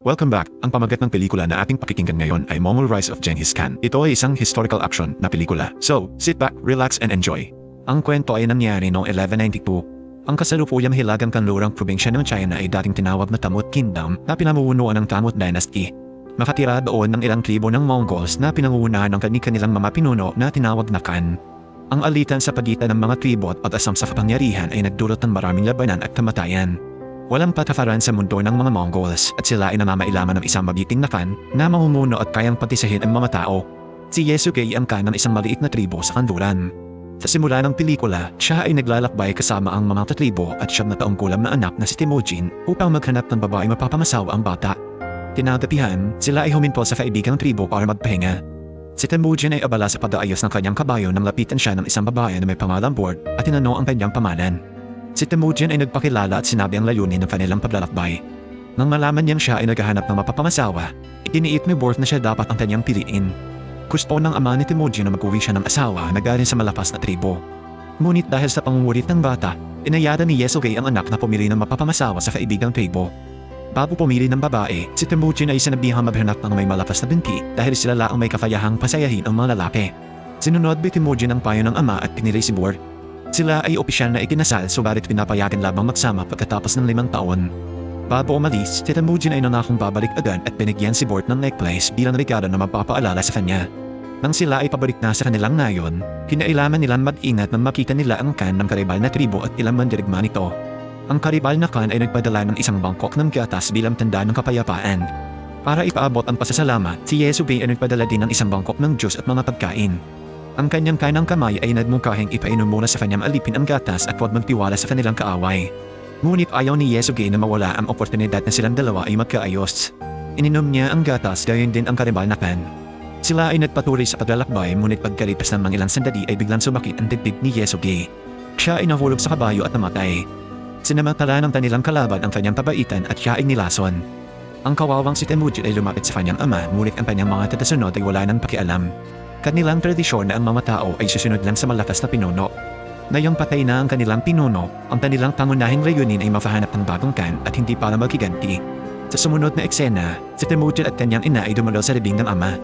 Welcome back! Ang pamagat ng pelikula na ating pakikinggan ngayon ay Mongol Rise of Genghis Khan. Ito ay isang historical action na pelikula. So, sit back, relax and enjoy. Ang kwento ay nangyari noong 1192. Ang kasalukuyang hilagang kanlurang probinsya ng China ay dating tinawag na Tamut Kingdom na pinamumunuan ng Tamut Dynasty. Nakatira doon ng ilang tribo ng Mongols na pinangungunahan ng kanilang mga pinuno na tinawag na Khan. Ang alitan sa pagitan ng mga tribo at asam sa kapangyarihan ay nagdulot ng maraming labanan at kamatayan. Walang patakaran sa mundo ng mga Mongols at sila ay namamailaman ng isang mabiting na Khan na mamumuno at kayang patisahin ang mga tao. Si Yesugei ang Khan ng isang maliit na tribo sa kanluran. Sa simula ng pelikula, siya ay naglalakbay kasama ang mga tribo at 7 na taong gulang na anak na si Temujin upang maghanap ng babae mapapamasawa ang bata. Tinagapihan, sila ay huminto sa kaibigang tribo para magpahinga. Si Temujin ay abala sa pag-aayos ng kanyang kabayo nang lapitan siya ng isang babae na may pangalang Bord at tinanong ang kanyang pamalan. Si Temujin ay nagpakilala at sinabi ang layunin ng kanilang paglalakbay. Nang malaman niyang siya ay naghahanap ng mapapamasawa, itiniit ni Bord na siya dapat ang kanyang piliin. Gusto ng ama ni Temujin na mag-uwi siya ng asawa na galing sa malapas na tribo. Ngunit dahil sa pangungulit ng bata, inayada ni Yesugei ang anak na pumili ng mapapamasawa sa kaibigang tribo. Bago pumili ng babae, si Temujin ay sinabihang maghanap ng may malakas na binti dahil sila lang ang may kakayahang pasayahin ang mga lalaki. Sinunod ni Temujin ang payo ng ama at pinili si Bord. Sila ay opisyal na ikinasal subalit pinapayagan lamang magsama pagkatapos ng 5 taon. Bago umalis, si Temujin ay nanakong babalik agad at binigyan si Bord ng necklace bilang regalo na magpapaalala sa kanya. Nang sila ay pabalik na sa kanilang nayon, kinailangan nilang mag-ingat nang makita nila ang Khan ng karibal na tribo at ilang mandirigma nito. Ang karibal na Khan ay nagpadala ng isang bangkok ng gatas bilang tanda ng kapayapaan. Para ipaabot ang pasasalamat, si Yesugei ay nagpadala din ng isang bangkok ng juice at mga pagkain. Ang kanyang kanang kamay ay nagmungkahing ipainom muna sa kanyang alipin ang gatas at huwag magtiwala sa kanilang kaaway. Ngunit ayaw ni Yesugei na mawala ang oportunidad na silang dalawa ay magkaayos. Ininom niya ang gatas gayon din ang karibal na Khan. Sila ay nagpatuloy sa paglalakbay ngunit pagkalipas ng mga ilang sandali ay biglang sumakit ang dibdib ni Yesugei. Siya ay nahulog sa kabayo at namatay. Sinamantala ng kanilang kalaban ang kanyang kabaitan at siya ay nilason. Ang kawawang si Temujin ay lumapit sa kanyang ama ngunit ang kanyang mga tatasunod ay wala nang pakialam. Kanilang tradisyon na ang mga tao ay susunod lang sa malakas na pinuno. Ngayong patay na ang kanilang pinuno, ang kanilang pangunahing layunin ay mapahanap ng bagong Khan at hindi para maghiganti. Sa sumunod na eksena, si Temujin at kanyang ina ay dumalo sa libing ng ama.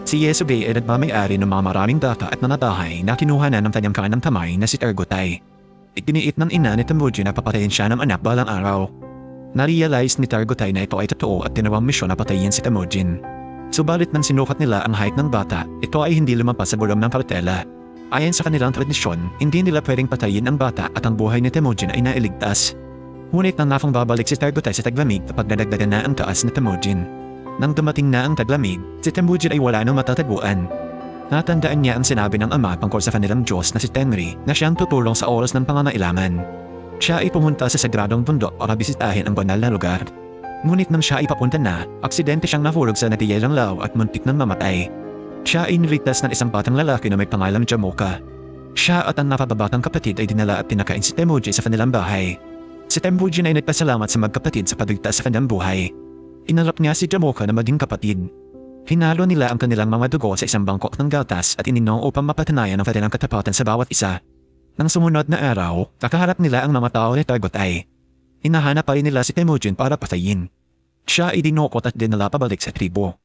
Si Yesugei ay nagmamay-ari ng mga maraming data at mga bahay na kinuha na ng kanyang kanang kamay na si Targutai. Itiniit ng ina ni Temujin na papatayin siya ng anak balang araw. Narealize ni Targutai na ito ay totoo at tinawang misyon na patayin si Temujin. Subalit nang sinukat nila ang height ng bata, ito ay hindi lumampas sa gulong ng kartela. Ayon sa kanilang tradisyon, hindi nila pwedeng patayin ang bata at ang buhay ni Temujin ay nailigtas. Ngunit nang nakang babalik si Targutai sa taglamig kapag nadagdagan na ang taas ni Temujin. Nang dumating na ang taglamig, si Temujin ay wala nang matatagpuan. Natandaan niya ang sinabi ng ama tungkol sa kanilang Diyos na si Tengri na siyang tutulong sa oras ng pangangailangan. Siya ay pumunta sa sagradong bundok para bisitahin ang banal na lugar. Ngunit nang siya ay papunta na, aksidente siyang nahulog sa natiyelang law at muntik nang mamatay. Siya ay niligtas ng isang batang lalaki na may pangalang Jamoka. Siya at ang nakababatang kapatid ay dinala at pinakain si Temujin sa kanilang bahay. Si Temujin ay nagpasalamat sa magkapatid sa pagligtas sa kanilang buhay. Inalap niya si Jamoka na maging kapatid. Hinalo nila ang kanilang mga dugo sa isang bangkok ng gatas at ininong upang mapatunayan ang kanilang katapatan sa bawat isa. Nang sumunod na araw, kakaharap nila ang mga tao ni Targutai. Hinahanap pa rin nila si Temujin para patayin. Siya ay dinukot at dinala pabalik sa tribo.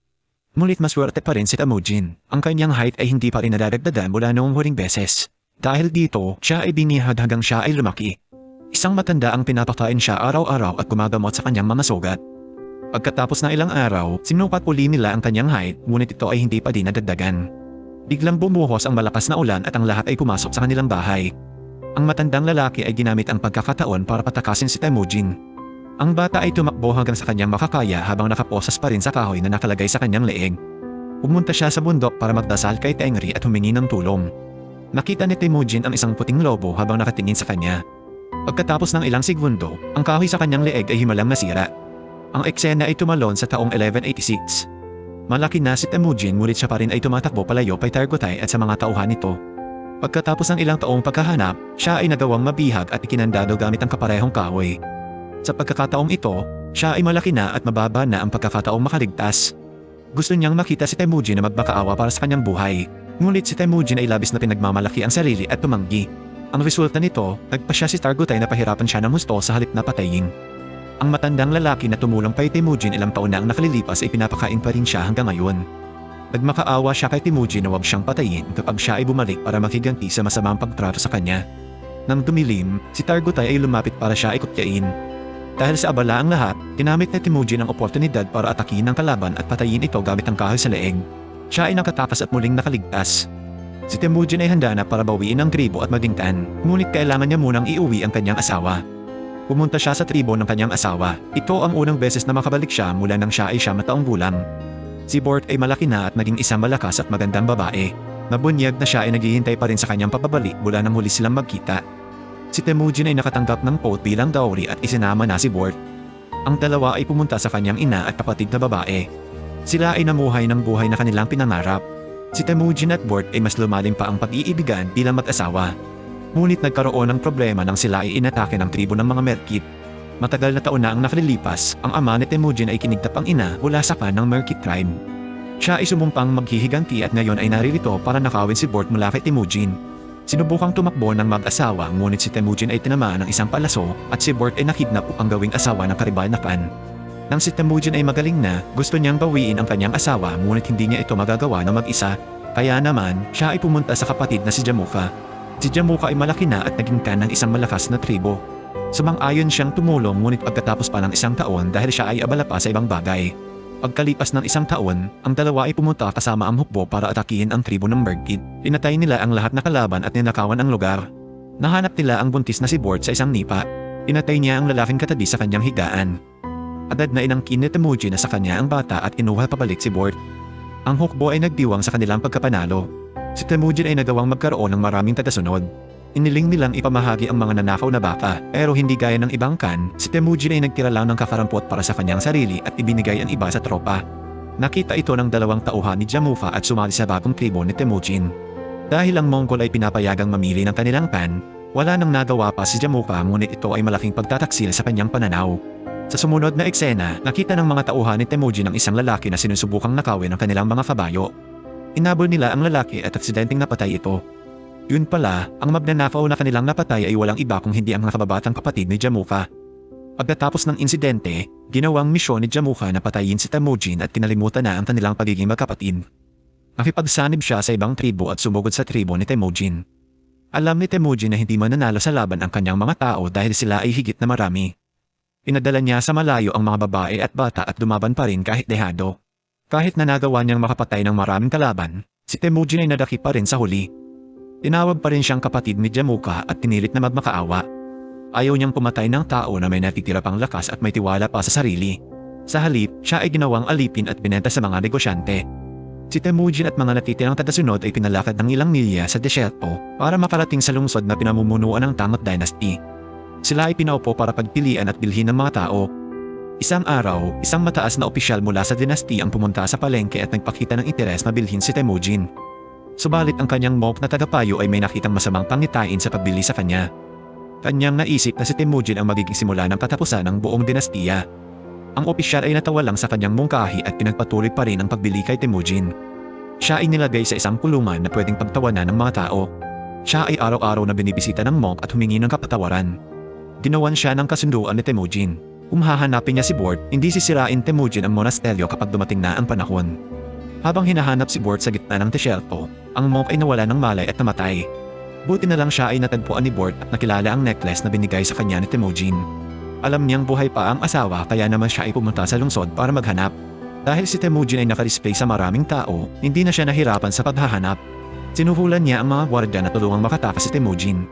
Ngunit maswerte pa rin si Temujin. Ang kanyang height ay hindi pa rin nadadagdagan mula noong huling beses. Dahil dito, siya ay binihad hanggang siya ay lumaki. Isang matanda ang pinapakain siya araw-araw at gumagamot sa kanyang mga sugat. Pagkatapos ng ilang araw, sinukat uli nila ang kanyang height ngunit ito ay hindi pa din nadagdagan. Biglang bumuhos ang malakas na ulan at ang lahat ay pumasok sa kanilang bahay. Ang matandang lalaki ay ginamit ang pagkakataon para patakasin si Temujin. Ang bata ay tumakbo hanggang sa kanyang makakaya habang nakaposas pa rin sa kahoy na nakalagay sa kanyang leeg. Pumunta siya sa bundok para magdasal kay Tengri at humingi ng tulong. Nakita ni Temujin ang isang puting lobo habang nakatingin sa kanya. Pagkatapos ng ilang segundo, ang kahoy sa kanyang leeg ay himalang nasira. Ang eksena ay tumalon sa taong 1186. Malaki na si Temujin ngunit siya pa rin ay tumatakbo palayo kay Targutai at sa mga tauhan nito. Pagkatapos ng ilang taong pagkahanap, siya ay nagawang mabihag at ikinandado gamit ang kaparehong kahoy. Sa pagkakataong ito, siya ay malaki na at mababa na ang pagkakataong makaligtas. Gusto niyang makita si Temujin na magmakaawa para sa kanyang buhay. Ngunit si Temujin ay labis na pinagmamalaki ang sarili at tumanggi. Ang resulta nito, nagpa siya si Targutai na pahirapan siya ng husto sa halip na patayin. Ang matandang lalaki na tumulong kay Temujin ilang taon na ang nakalilipas ay pinapakain pa rin siya hanggang ngayon. Nagmakaawa siya kay Temujin na huwag siyang patayin kapag siya ay bumalik para makiganti sa masamang pagtrato sa kanya. Nang dumilim, si Targutay ay lumapit para siya ay kutyain. Dahil sa abala ang lahat, ginamit ni Temujin ang oportunidad para atakin ang kalaban at patayin ito gamit ang kahoy sa leeg. Siya ay nakatakas at muling nakaligtas. Si Temujin ay handa na para bawiin ang tribo at maging tan, ngunit kailangan niya munang iuwi ang kanyang asawa. Pumunta siya sa tribo ng kanyang asawa. Ito ang unang beses na makabalik siya mula nang siya ay 9 taong gulang. Si Bort ay malaki na at naging isang malakas at magandang babae. Nabunyag na siya ay naghihintay pa rin sa kanyang pababalik mula nang huli silang magkita. Si Temujin ay nakatanggap ng pot bilang dowry at isinama na si Bort. Ang dalawa ay pumunta sa kanyang ina at kapatid na babae. Sila ay namuhay ng buhay na kanilang pinangarap. Si Temujin at Bort ay mas lumalim pa ang pag-iibigan bilang mag-asawa. Ngunit nagkaroon ng problema nang sila ay inatake ng tribo ng mga Merkit. Matagal na taon na ang nakalilipas, ang ama ni Temujin ay kinigtap ang ina mula sa kan ng Merkit tribe. Siya ay sumumpang maghihiganti at ngayon ay naririto para nakawin si Bort mula kay Temujin. Sinubukang tumakbo ng mag-asawa ngunit si Temujin ay tinamaan ng isang palaso at si Bort ay nakidnap upang gawing asawa ng karibal na kan. Nang si Temujin ay magaling na, gusto niyang bawiin ang kanyang asawa ngunit hindi niya ito magagawa ng mag-isa. Kaya naman, siya ay pumunta sa kapatid na si Jamuka. Si Jamuka ay malaki na at naging kan ng isang malakas na tribo. Sumang-ayon siyang tumulong ngunit pagkatapos pa ng 1 taon dahil siya ay abala pa sa ibang bagay. Pagkalipas ng 1 taon, ang dalawa ay pumunta kasama ang hukbo para atakihin ang tribo ng Merkit. Pinatay nila ang lahat na kalaban at ninakawan ang lugar. Nahanap nila ang buntis na si Bort sa isang nipa. Pinatay niya ang lalaking katabi sa kanyang higaan. Agad na inangkin ni Temujin na sa kanya ang bata at inuha pabalik si Bort. Ang hukbo ay nagdiwang sa kanilang pagkapanalo. Si Temujin ay nagawang magkaroon ng maraming tagasunod. Iniling nilang ipamahagi ang mga nanakaw na baka, pero hindi gaya ng ibang kan, si Temujin ay nagtira lang ng kakarampot para sa kanyang sarili at ibinigay ang iba sa tropa. Nakita ito ng 2 tauhan ni Jamufa at sumali sa bagong tribo ni Temujin. Dahil ang Mongol ay pinapayagang mamili ng kanilang kan, wala nang nagawa pa si Jamufa ngunit ito ay malaking pagtataksil sa kanyang pananaw. Sa sumunod na eksena, nakita ng mga tauhan ni Temujin ang isang lalaki na sinusubukang nakawin ang kanilang mga kabayo. Inabol nila ang lalaki at aksidenteng napatay ito. Yun pala, ang magnanakaw na kanilang napatay ay walang iba kung hindi ang mga kababatang kapatid ni Jamuka. Pagkatapos ng insidente, ginawang misyon ni Jamuka na patayin si Temujin at kinalimutan na ang kanilang pagiging magkapatid. Nakipagsanib siya sa ibang tribo at sumugod sa tribo ni Temujin. Alam ni Temujin na hindi mananalo sa laban ang kanyang mga tao dahil sila ay higit na marami. Pinadala niya sa malayo ang mga babae at bata at dumaban pa rin kahit dehado. Kahit na nagawa niyang makapatay ng maraming kalaban, si Temujin ay nadaki pa rin sa huli. Tinawag pa rin siyang kapatid ni Jamuka at pinilit na magmakaawa. Ayaw niyang pumatay ng tao na may natitira pang lakas at may tiwala pa sa sarili. Sa halip, siya ay ginawang alipin at binenta sa mga negosyante. Si Temujin at mga natitirang tagasunod ay pinalakad ng ilang milya sa desyerto para makarating sa lungsod na pinamumunuan ng Tangot Dynasty. Sila ay pinaupo para pagpilian at bilhin ng mga tao. Isang araw, isang mataas na opisyal mula sa dinasti ang pumunta sa palengke at nagpakita ng interes na bilhin si Temujin. Subalit ang kanyang monk na tagapayo ay may nakitang masamang pangitain sa pagbili sa kanya. Kanyang naisip na si Temujin ang magiging simula ng katapusan ng buong dinastiya. Ang opisyal ay natawa lang sa kanyang mungkahi at pinagpatuloy pa rin ang pagbili kay Temujin. Siya ay nilagay sa isang kulungan na pwedeng pagtawanan ng mga tao. Siya ay araw-araw na binibisita ng monk at humingi ng kapatawaran. Ginawan siya ng kasunduan ni Temujin. Kung hahanapin niya si Bort, hindi sisirain Temujin ang monasteryo kapag dumating na ang panahon. Habang hinahanap si Bort sa gitna ng desierto, ang monk ay nawala ng malay at namatay. Buti na lang siya ay natagpuan ni Bort at nakilala ang necklace na binigay sa kanya ni Temujin. Alam niyang buhay pa ang asawa kaya naman siya ay pumunta sa lungsod para maghanap. Dahil si Temujin ay nakadisplay sa maraming tao, hindi na siya nahirapan sa paghahanap. Sinuhulan niya ang mga gwardya na tulungang makatakas si Temujin.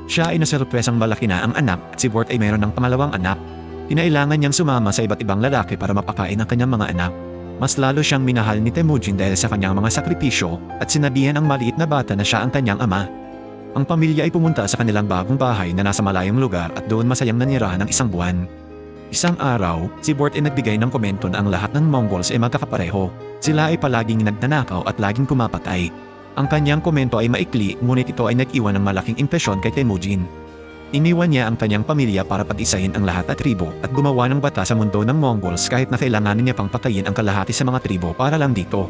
Siya ay nasurpresang malaki na ang anak at si Bort ay mayroon ng pangalawang anak. Kinailangan niyang sumama sa iba't ibang lalaki para mapakain ang kanyang mga anak. Mas lalo siyang minahal ni Temujin dahil sa kanyang mga sakripisyo at sinabihan ang maliit na bata na siya ang kanyang ama. Ang pamilya ay pumunta sa kanilang bagong bahay na nasa malayong lugar at doon masayang nanirahan ng 1 buwan. Isang araw, si Bort ay nagbigay ng komento na ang lahat ng Mongols ay magkakapareho. Sila ay palaging nagnanakaw at laging pumapatay. Ang kanyang komento ay maikli ngunit ito ay nag-iwan ng malaking impresyon kay Temujin. Iniwan niya ang kanyang pamilya para pag-isahin ang lahat at tribo at gumawa ng bata sa mundo ng Mongols kahit na kailanganin niya pang patayin ang kalahati sa mga tribo para lang dito.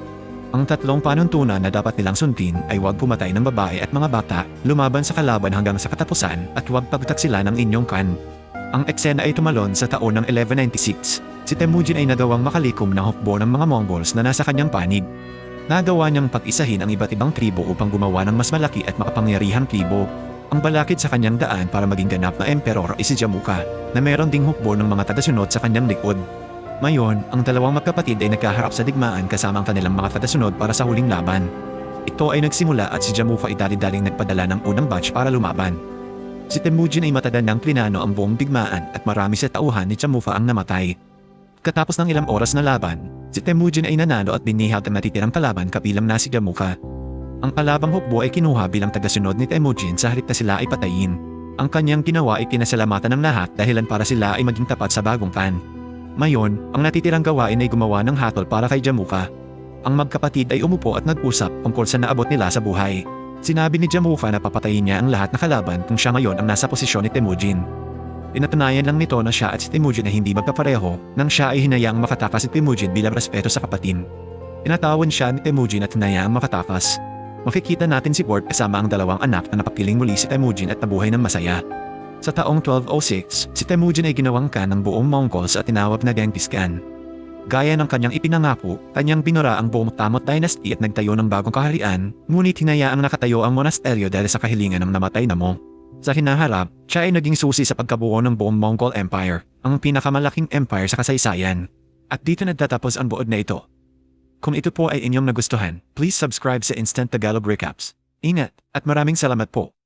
Ang 3 panuntunan na dapat nilang sundin ay huwag pumatay ng babae at mga bata, lumaban sa kalaban hanggang sa katapusan at huwag pagtaksila ng inyong kan. Ang eksena ay tumalon sa taon ng 1196. Si Temujin ay nagawang makalikom ng hukbo ng mga Mongols na nasa kanyang panig. Nagawa niyang pag-isahin ang iba't ibang tribo upang gumawa ng mas malaki at makapangyarihang tribo. Ang balakid sa kanyang daan para maging ganap na emperor ay si Jamuka, na meron ding hukbo ng mga tagasunod sa kanyang likod. Ngayon, ang dalawang magkapatid ay nagkaharap sa digmaan kasama ang kanilang mga tagasunod para sa huling laban. Ito ay nagsimula at si Jamuka ay dali-daling nagpadala ng unang batch para lumaban. Si Temujin ay matandang plinano ang buong digmaan at marami sa tauhan ni Jamuka ang namatay. Katapos ng ilang oras na laban, si Temujin ay nanalo at binihat ang natitirang kalaban kabilang na si Jamuka. Ang kalabang hukbo ay kinuha bilang tagasunod ni Temujin sa halip na sila ay patayin. Ang kanyang ginawa ay pinasalamatan ng lahat dahilan para sila ay maging tapat sa bagong klan. Ngayon, ang natitirang gawain ay gumawa ng hatol para kay Jamuka. Ang magkapatid ay umupo at nag-usap tungkol sa naabot nila sa buhay. Sinabi ni Jamuka na papatayin niya ang lahat na kalaban kung siya ngayon ang nasa posisyon ni Temujin. Pinatunayan lang nito na siya at si Temujin ay hindi magkapareho nang siya ay hinayaang makatakas si Temujin bilang respeto sa kapatid. Pinatawan siya ni Temujin at hinayaang makatakas. Makikita natin si Bort kasama ang dalawang anak na napapiling muli si Temujin at nabuhay ng masaya. Sa taong 1206, si Temujin ay ginawang kan ng buong Mongols at tinawag na Genghis Khan. Gaya ng kanyang ipinangako, kanyang binura ang buong Tamot Dynasty at nagtayo ng bagong kaharian, ngunit hinayaang nakatayo ang monasteryo dahil sa kahilingan ng namatay na Mong. Sa hinaharap, siya ay naging susi sa pagkabuo ng buong Mongol Empire, ang pinakamalaking empire sa kasaysayan. At dito nagtatapos ang buod na ito. Kung ito po ay inyong nagustuhan, please subscribe sa Instant Tagalog Recaps. Ingat, at maraming salamat po.